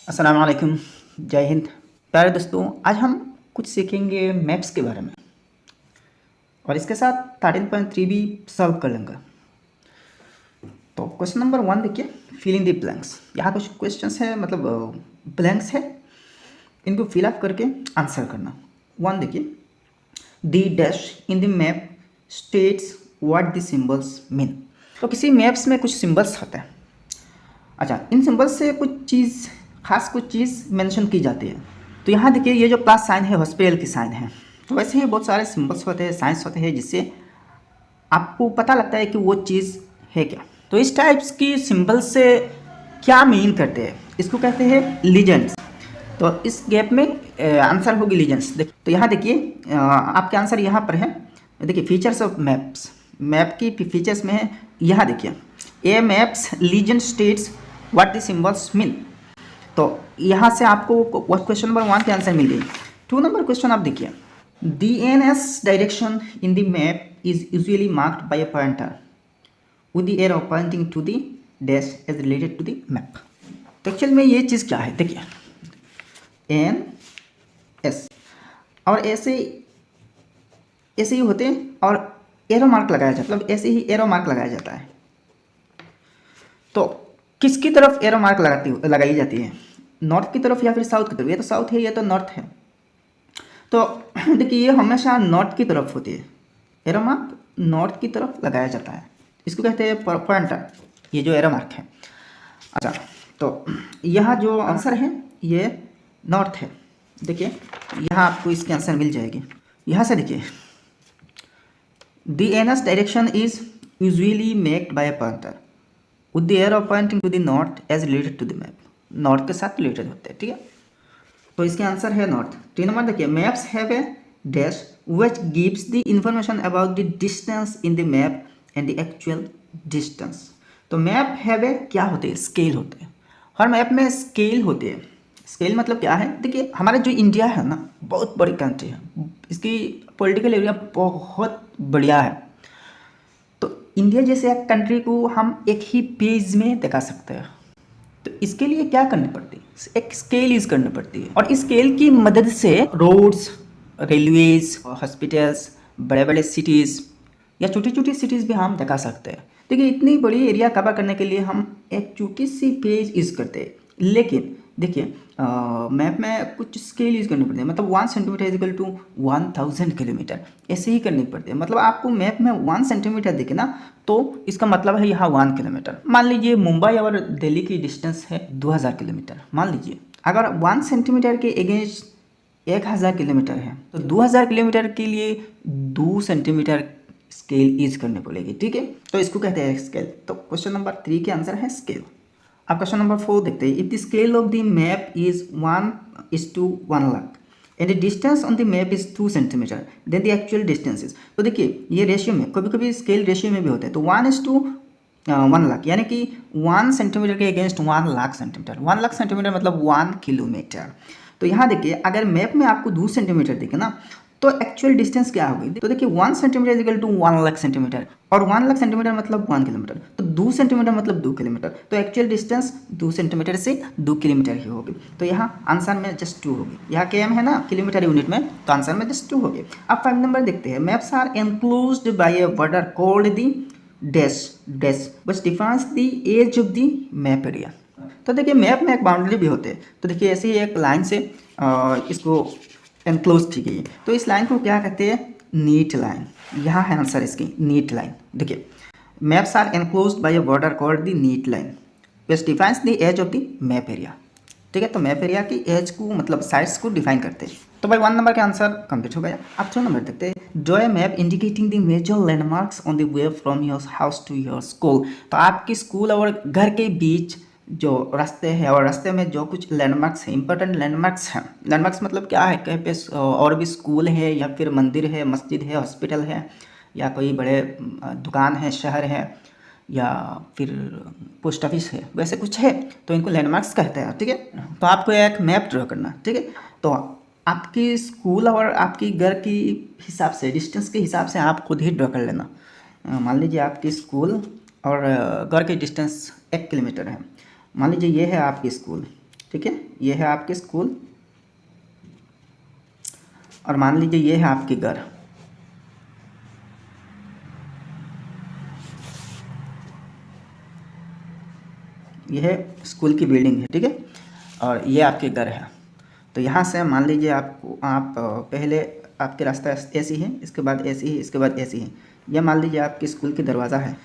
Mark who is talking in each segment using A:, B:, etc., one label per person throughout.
A: अस्सलाम वालेकुम, जय हिंद। प्यारे दोस्तों, आज हम कुछ सीखेंगे मैप्स के बारे में और इसके साथ 13.3 भी सॉल्व कर लेंगे। तो क्वेश्चन नंबर 1 देखिए, फिल इन द ब्लैंक्स। यहाँ कुछ क्वेश्चंस है, मतलब ब्लैंक्स है, इनको फिलअप करके आंसर करना। 1 देखिए, the dash in the map states what the symbols mean. तो किसी मैप्स में कुछ सिंबल्स होते हैं। अच्छा, इन सिंबल्स से कुछ चीज़ मेंशन की जाती है। तो यहाँ देखिए, ये जो प्लस साइन है हॉस्पिटल की साइन है। तो वैसे ही बहुत सारे सिंबल्स होते हैं, साइंस होते हैं, जिससे आपको पता लगता है कि वो चीज़ है क्या। तो इस टाइप्स की सिंबल से क्या मीन करते हैं, इसको कहते हैं लीजेंड्स। तो इस गैप में आंसर होगी लीजेंड्स। तो यहाँ देखिए, आपके आंसर यहाँ पर है। देखिए, फीचर्स ऑफ मैप्स, मैप की फीचर्स में है। यहाँ देखिए, a maps legend states what the symbols mean. तो यहाँ से आपको क्वेश्चन नंबर 1 के आंसर मिल गई। 2 नंबर क्वेश्चन आप देखिए, the NS direction in the map is usually marked by a pointer with the arrow pointing to the dash edge related to the map. तो actual में ये चीज़ क्या है, देखिए एन एस और ऐसे ही होते हैं और एरो मार्क लगाया जाता है, मतलब ऐसे ही एरो मार्क लगाया जाता है। तो किसकी तरफ एरो मार्क लगाई जाती है, नॉर्थ की तरफ या फिर साउथ की तरफ? ये तो साउथ है, ये तो नॉर्थ है। तो देखिए, ये हमेशा नॉर्थ की तरफ होती है, एरो मार्क नॉर्थ की तरफ लगाया जाता है। इसको कहते हैं पॉइंटर, ये जो एरो मार्क है। अच्छा, तो यहाँ जो आंसर है ये नॉर्थ है। देखिए, यहाँ आपको इसकी आंसर मिल जाएगी। यहाँ से देखिए, the NS direction is usually marked by a pointer with the arrow pointing to the north as related to the map. North के साथ रिलेटेड होते हैं, ठीक है। तो इसके आंसर है नॉर्थ। 3 नंबर देखिए, maps have a dash which gives the information about the distance in the map and the actual distance. तो मैप हैव ए क्या होते हैं, स्केल होते हैं। हर मैप में स्केल होते हैं। स्केल मतलब क्या है, देखिए हमारा जो इंडिया है ना, बहुत बड़ी कंट्री है, इसकी पॉलिटिकल एरिया बहुत बढ़िया है। तो इंडिया जैसे एक कंट्री को हम एक ही पेज में दिखा सकते हैं। तो इसके लिए क्या करनी पड़ती है, एक स्केल यूज करनी पड़ती है। और इस स्केल की मदद से रोड्स, रेलवेज, हॉस्पिटल्स, बड़े बड़े सिटीज़ या छोटी छोटी सिटीज़ भी हम दिखा सकते हैं। देखिए, इतनी बड़ी एरिया कवर करने के लिए हम एक छोटी सी पेज यूज़ करते हैं। लेकिन देखिए, मैप में कुछ स्केल यूज़ करनी पड़ती है, मतलब 1 सेंटीमीटर इजिकल टू 1000 किलोमीटर, ऐसे ही करनी पड़ती है। मतलब आपको मैप में 1 सेंटीमीटर दिखे ना, तो इसका मतलब है यहाँ 1 किलोमीटर। मान लीजिए मुंबई और दिल्ली की डिस्टेंस है 2000 किलोमीटर। मान लीजिए अगर 1 सेंटीमीटर के अगेंस्ट 1000 किलोमीटर है, तो 2000 किलोमीटर के लिए 2 सेंटीमीटर स्केल यूज करनी पड़ेगी, ठीक है। तो इसको कहते हैं स्केल। तो क्वेश्चन नंबर 3 के आंसर है स्केल। अब क्वेश्चन नंबर 4 देखते हैं, if the scale of the map is 1:1 lakh and the distance on the map is 2 centimetre, then the actual distance is. तो देखिए, ये रेशियो में, कभी कभी स्केल रेशियो में भी होते हैं। तो 1:1 लाख, यानी कि 1 सेंटीमीटर के against 1 lakh centimetre. 1 lakh centimetre मतलब 1 किलोमीटर। तो यहाँ देखिए, अगर मैप में आपको 2 सेंटीमीटर दिखे ना, तो एक्चुअल डिस्टेंस क्या होगी। तो देखिए, 1 centimetre is equal to 1 lakh centimetre, और 1 लाख सेंटीमीटर मतलब 1 किलोमीटर। तो 2 सेंटीमीटर मतलब 2 किलोमीटर। तो एक्चुअल डिस्टेंस 2 सेंटीमीटर से 2 किलोमीटर ही होगी। तो यहाँ आंसर में जस्ट 2 होगी। यहाँ के एम है ना किलोमीटर यूनिट में, तो आंसर में जस्ट 2 होगी। अब 5 नंबर देखते हैं, maps are enclosed by a border called the dash dash which defines the edge of the map area. तो देखिए, मैप में एक बाउंड्री भी होते हैं। तो देखिए, ऐसे ही एक लाइन से इसको एनक्लोज की गई है। तो इस लाइन को क्या कहते हैं, नीट लाइन। यहाँ है आंसर इसकी, नीट लाइन। देखिए, maps are enclosed by a border called the neat line which defines the edge of the map area, ठीक है। तो मैप एरिया की एज को, मतलब साइड्स को डिफाइन करते हैं। तो भाई 1 नंबर का आंसर कंप्लीट हो गया। अब 2 नंबर देखते हैं, draw a map indicating the major landmarks on the way from your house to your school. तो आपकी स्कूल और घर के बीच जो रास्ते हैं, और रास्ते में जो कुछ लैंडमार्क्स हैं, इंपॉर्टेंट लैंडमार्क्स हैं। लैंडमार्क्स मतलब क्या है, कहीं पे और भी स्कूल है, या फिर मंदिर है, मस्जिद है, हॉस्पिटल है, या कोई बड़े दुकान है, शहर है, या फिर पोस्ट ऑफिस है, वैसे कुछ है, तो इनको लैंडमार्क्स कहते हैं, ठीक है। तो आपको एक मैप ड्रॉ करना, ठीक है। तो आपकी स्कूल और आपकी घर की हिसाब से, डिस्टेंस के हिसाब से आप खुद ही ड्रॉ कर लेना। मान लीजिए आपकी स्कूल और घर की डिस्टेंस 1 किलोमीटर है। मान लीजिए ये है आपकी स्कूल, ठीक ठीक है, ये है आपके स्कूल और मान लीजिए ये है आपके घर। ये है स्कूल की बिल्डिंग है, ठीक है, और ये आपके घर है। तो यहाँ से मान लीजिए आप पहले आपके रास्ता ऐसी है, इसके बाद ऐसी है, इसके बाद ऐसी है। यह मान लीजिए आपके स्कूल की दरवाज़ा है।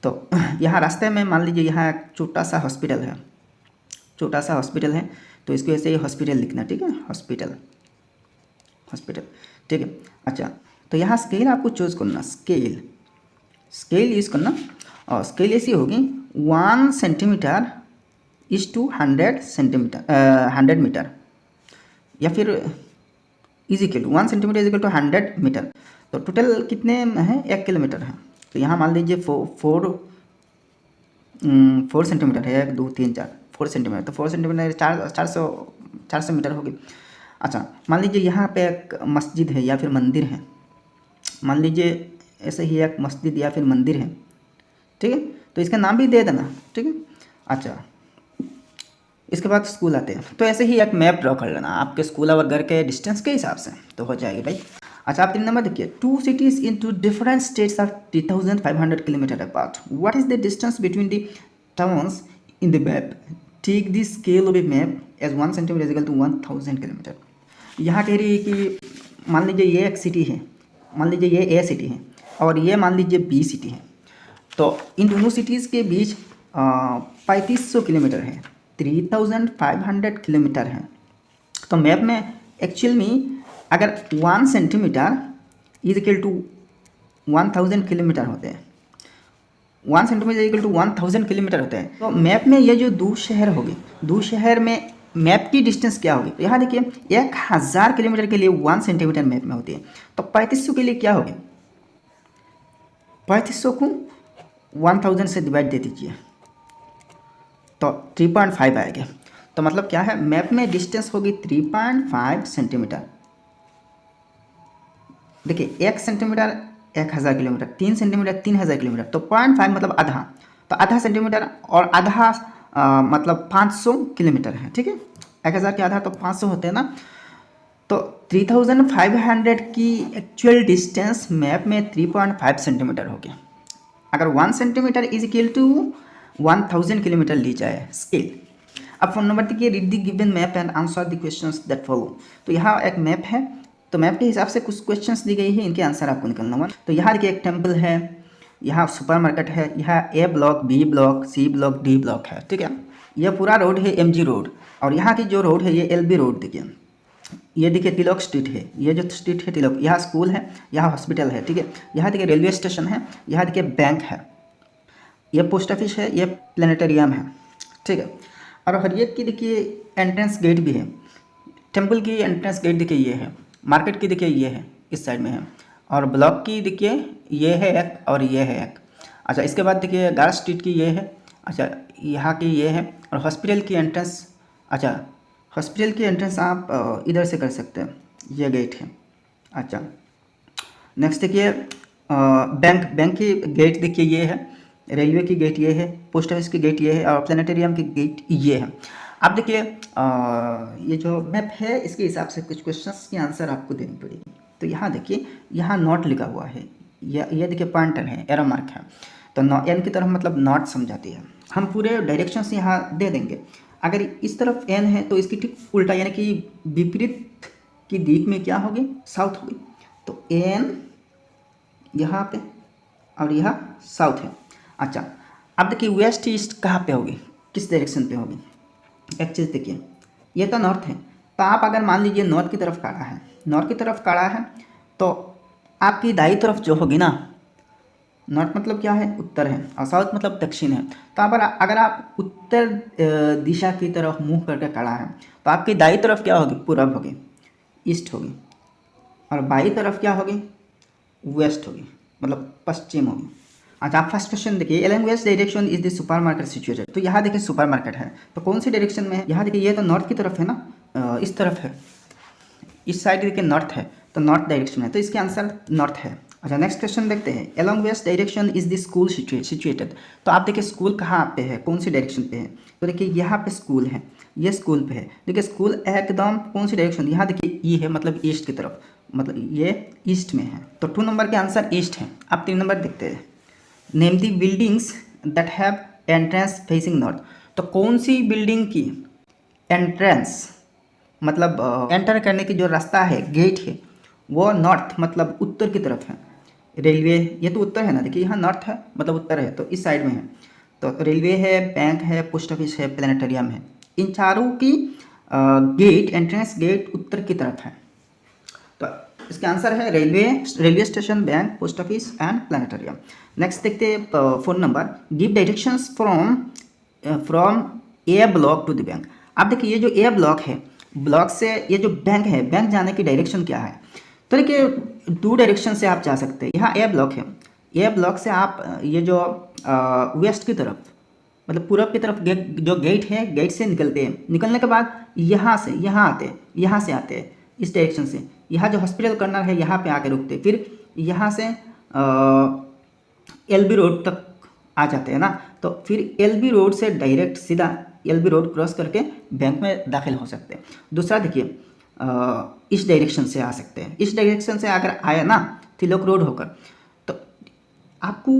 A: तो यहाँ रास्ते में मान लीजिए यहाँ एक छोटा सा हॉस्पिटल है, छोटा सा हॉस्पिटल है, तो इसको ऐसे ही हॉस्पिटल लिखना, ठीक है, हॉस्पिटल, हॉस्पिटल, ठीक है। अच्छा, तो यहाँ स्केल आपको चूज़ करना, स्केल, स्केल यूज़ करना, और स्केल ऐसी होगी 1 centimetre is to 100 centimetre, 100 metre, या फिर is equal 1 centimetre is equal to 100 metre. तो टोटल कितने हैं, 1 किलोमीटर है। तो यहाँ मान लीजिए 4 सेंटीमीटर है, 1 2 3 4 4 सेंटीमीटर, तो 4 सेंटीमीटर 400 मीटर होगी। अच्छा, मान लीजिए यहाँ पे एक मस्जिद है या फिर मंदिर है, मान लीजिए ऐसे ही एक मस्जिद या फिर मंदिर है, ठीक है, तो इसका नाम भी दे देना, ठीक है। अच्छा, इसके बाद स्कूल आते हैं, तो ऐसे ही एक मैप ड्रॉ कर लेना आपके स्कूल और घर के डिस्टेंस के हिसाब से, तो हो जाएगी भाई। अच्छा, आप 3 नंबर देखिए, 2 cities in 2 different states are 3500 kilometre apart, what is the distance between the towns in the map, take the scale of a map as 1 centimetre is equal to 1000 kilometre. यहाँ कह रही है कि मान लीजिए ये एक सिटी है, मान लीजिए ये ए सिटी है और ये मान लीजिए बी सिटी है, तो इन दोनों सिटीज़ के बीच 3500 किलोमीटर है, 3500 किलोमीटर है। तो मैप में एक्चुअल में अगर 1 centimetre is equal to 1000 kilometre होते हैं, 1 सेंटीमीटर इक्वल टू 1000 किलोमीटर होते हैं, तो मैप में ये जो 2 शहर होगी, 2 शहर में मैप की डिस्टेंस क्या होगी, तो यहाँ देखिए 1000 किलोमीटर के लिए 1 सेंटीमीटर मैप में होती है, तो 3500 के लिए क्या होगी, 3500 को 1000 से डिवाइड दे दीजिए, तो 3.5 आएगा। तो मतलब क्या है, मैप में डिस्टेंस होगी 3.5 सेंटीमीटर। देखिए 1 सेंटीमीटर 1000 किलोमीटर, 3 सेंटीमीटर 3000 किलोमीटर, तो 0.5 मतलब आधा, तो आधा सेंटीमीटर और आधा मतलब 500 किलोमीटर है, ठीक है, 1000 के आधा तो 500 होते हैं ना। तो 3500 की एक्चुअल डिस्टेंस मैप में 3.5 सेंटीमीटर हो गया। अगर 1 centimetre is equal to 1000 kilometre ली जाए स्केल। अब फोन नंबर देखिए, read the given map and answer the questions that follow. तो यहाँ एक मैप है, तो मैप के हिसाब से कुछ क्वेश्चंस दी गई है, इनके आंसर आपको निकलना होगा। तो यहाँ देखिए एक टेम्पल है, यहाँ सुपरमार्केट है, यहाँ A block, B block, C block, D block है, ठीक है। यह पूरा रोड है MG रोड, और यहाँ की जो रोड है ये LB रोड। देखिए ये देखिए तिलक स्ट्रीट है, ये जो स्ट्रीट है तिलक, यहाँ स्कूल है, यहाँ हॉस्पिटल है, ठीक है। यहाँ देखिए रेलवे स्टेशन है, यहाँ देखिए बैंक है, ये पोस्ट ऑफिस है, ये प्लानिटेरियम है, ठीक है। और हर एक की देखिए एंट्रेंस गेट भी है। टेम्पल की एंट्रेंस गेट देखिए ये है, मार्केट की देखिए ये है, इस साइड में है, और ब्लॉक की देखिए ये है एक और ये है एक। अच्छा, इसके बाद देखिए गार्ड स्ट्रीट की ये है, अच्छा यहाँ की ये है, और हॉस्पिटल की एंट्रेंस, अच्छा हॉस्पिटल की एंट्रेंस आप इधर से कर सकते हैं, ये गेट है। अच्छा नेक्स्ट देखिए बैंक की गेट देखिए ये है, रेलवे की गेट ये है, पोस्ट ऑफिस की गेट ये है, और प्लानिटेरियम की गेट ये है। आप देखिए ये जो मैप है इसके हिसाब से कुछ क्वेश्चंस की आंसर आपको देनी पड़ेगी। तो यहाँ देखिए, यहाँ नॉट लिखा हुआ है, ये देखिए पॉइंटर है, एरो मार्क है, तो एन की तरफ मतलब नॉट समझाती है। हम पूरे डायरेक्शंस यहाँ दे देंगे। अगर इस तरफ एन है तो इसकी ठीक उल्टा यानी कि विपरीत की दिक में क्या होगी, साउथ होगी। तो एन यहाँ पे और यहाँ साउथ है। अच्छा अब देखिए वेस्ट ईस्ट कहाँ पे होगी, किस डायरेक्शन पे होगी। एक चीज़ देखिए, ये तो नॉर्थ है, तो आप अगर मान लीजिए नॉर्थ की तरफ काड़ा है, नॉर्थ की तरफ काड़ा है, तो आपकी दाई तरफ जो होगी ना, नॉर्थ मतलब क्या है, उत्तर है, और साउथ मतलब दक्षिण है। तो अगर आप उत्तर दिशा की तरफ मुंह करके खड़ा है, तो आपकी दाई तरफ क्या होगी, पूरब होगी, ईस्ट होगी, और बाई तरफ क्या होगी, वेस्ट होगी, मतलब पश्चिम होगी। अच्छा आप फर्स्ट क्वेश्चन देखिए, along west direction is the supermarket situated. तो यहाँ देखिए सुपरमार्केट है, तो कौन सी डायरेक्शन में है, यहाँ देखिए ये तो नॉर्थ की तरफ है ना, इस तरफ है, इस साइड देखिए नॉर्थ है, तो नॉर्थ डायरेक्शन है, तो इसके आंसर नॉर्थ है। अच्छा, नेक्स्ट क्वेश्चन देखते हैं। Along west direction is the school situated. तो आप देखिए स्कूल कहाँ पे है, कौन सी डायरेक्शन पे है। तो देखिए यहाँ पे स्कूल है, ये स्कूल पे है। देखिए स्कूल एकदम कौन सी डायरेक्शन, यहाँ देखिए ई है, मतलब ईस्ट की तरफ, मतलब ये ईस्ट में है। तो 2 नंबर के आंसर ईस्ट है। अब 3 नंबर देखते हैं। Name the buildings that have entrance facing north. तो कौन सी बिल्डिंग की एंट्रेंस, मतलब एंटर करने की जो रास्ता है, गेट है, वो नॉर्थ मतलब उत्तर की तरफ है। रेलवे, ये तो उत्तर है ना, देखिए यहाँ नॉर्थ है मतलब उत्तर है, तो इस साइड में है। तो रेलवे है, बैंक है, पोस्ट ऑफिस है, प्लानिटेरियम है। इन चारों की गेट, एंट्रेंस गेट उत्तर की तरफ है। तो इसका आंसर है railway station, bank, post office and planetarium. Next देखते हैं 4 नंबर। Give directions from A block to the bank. आप देखिए ये जो ए ब्लॉक है, ब्लॉक से ये जो बैंक है, बैंक जाने की डायरेक्शन क्या है। तो देखिए 2 डायरेक्शन से आप जा सकते हैं। यहाँ ए ब्लॉक है, ए ब्लॉक से आप ये जो वेस्ट की तरफ मतलब पूरब की तरफ जो गेट है, गेट से निकलते हैं। निकलने के बाद यहाँ से यहाँ आते हैं, यहाँ से आते हैं इस डायरेक्शन से। यहाँ जो हॉस्पिटल कॉर्नर है यहाँ पे आके रुकते हैं, फिर यहाँ से एलबी रोड तक आ जाते हैं ना। तो फिर एलबी रोड से डायरेक्ट सीधा एलबी रोड क्रॉस करके बैंक में दाखिल हो सकते हैं। दूसरा देखिए इस डायरेक्शन से आ सकते हैं। इस डायरेक्शन से अगर आया ना तिलक रोड होकर, तो आपको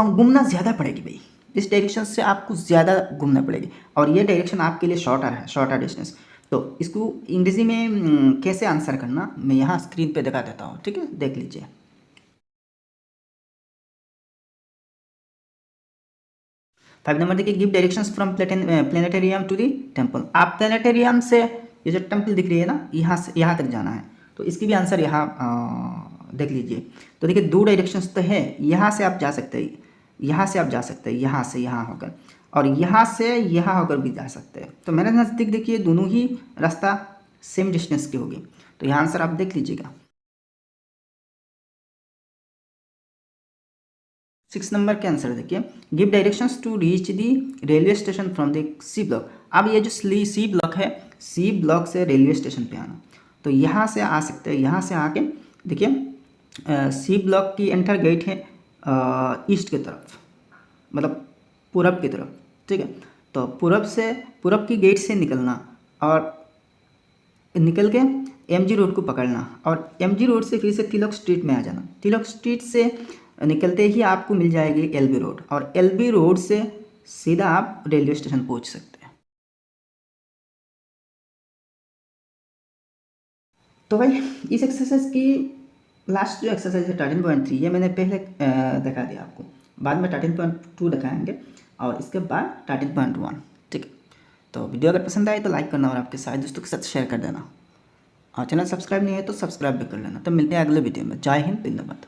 A: घूमना ज़्यादा पड़ेगी भाई। इस डायरेक्शन से आपको ज़्यादा घूमना पड़ेगी, और ये डायरेक्शन आपके लिए शॉर्टर है, शॉर्टर डिस्टेंस। तो इसको अंग्रेजी में कैसे आंसर करना मैं यहाँ स्क्रीन पे दिखा देता हूँ, ठीक है, देख लीजिए। 5 नंबर देखिए, give directions from planetarium to the temple. आप प्लेनेटेरियम से ये जो टेम्पल दिख रही है ना, यहाँ से यहाँ तक जाना है। तो इसकी भी आंसर यहाँ देख लीजिए। तो देखिए 2 डायरेक्शंस तो है, यहाँ से आप जा सकते हैं, यहाँ से आप जा सकते हैं, यहाँ से यहाँ होकर, और यहाँ से यहाँ होकर भी जा सकते हैं। तो मेरे नज़दीक देखिए दोनों ही रास्ता सेम डिस्टेंस की होगी। तो यहाँ आंसर आप देख लीजिएगा। 6 नंबर के आंसर देखिए, give directions to reach the railway station from the C block. अब ये जो सी ब्लॉक है, सी ब्लॉक से रेलवे स्टेशन पे आना। तो यहाँ से आ सकते हैं, यहाँ से आके देखिए सी ब्लॉक की एंटर गेट है ईस्ट की तरफ, मतलब पूरब की तरफ, ठीक है। तो पूरब की गेट से निकलना, और निकल के एमजी रोड को पकड़ना, और एमजी रोड से फिर से तिलक स्ट्रीट में आ जाना। तिलक स्ट्रीट से निकलते ही आपको मिल जाएगी एलबी रोड, और एलबी रोड से सीधा आप रेलवे स्टेशन पहुंच सकते हैं। तो भाई इस एक्सरसाइज की लास्ट जो एक्सरसाइज है 13.3, ये मैंने पहले दिखा दिया आपको, बाद में 13.2 दिखाएंगे, और इसके बाद 13.1, ठीक है। तो वीडियो अगर पसंद आए तो लाइक करना, और आपके सारे दोस्तों के साथ शेयर कर देना, और चैनल सब्सक्राइब नहीं है तो सब्सक्राइब भी कर लेना। तो मिलते हैं अगले वीडियो में। जय हिंद, धन्यवाद।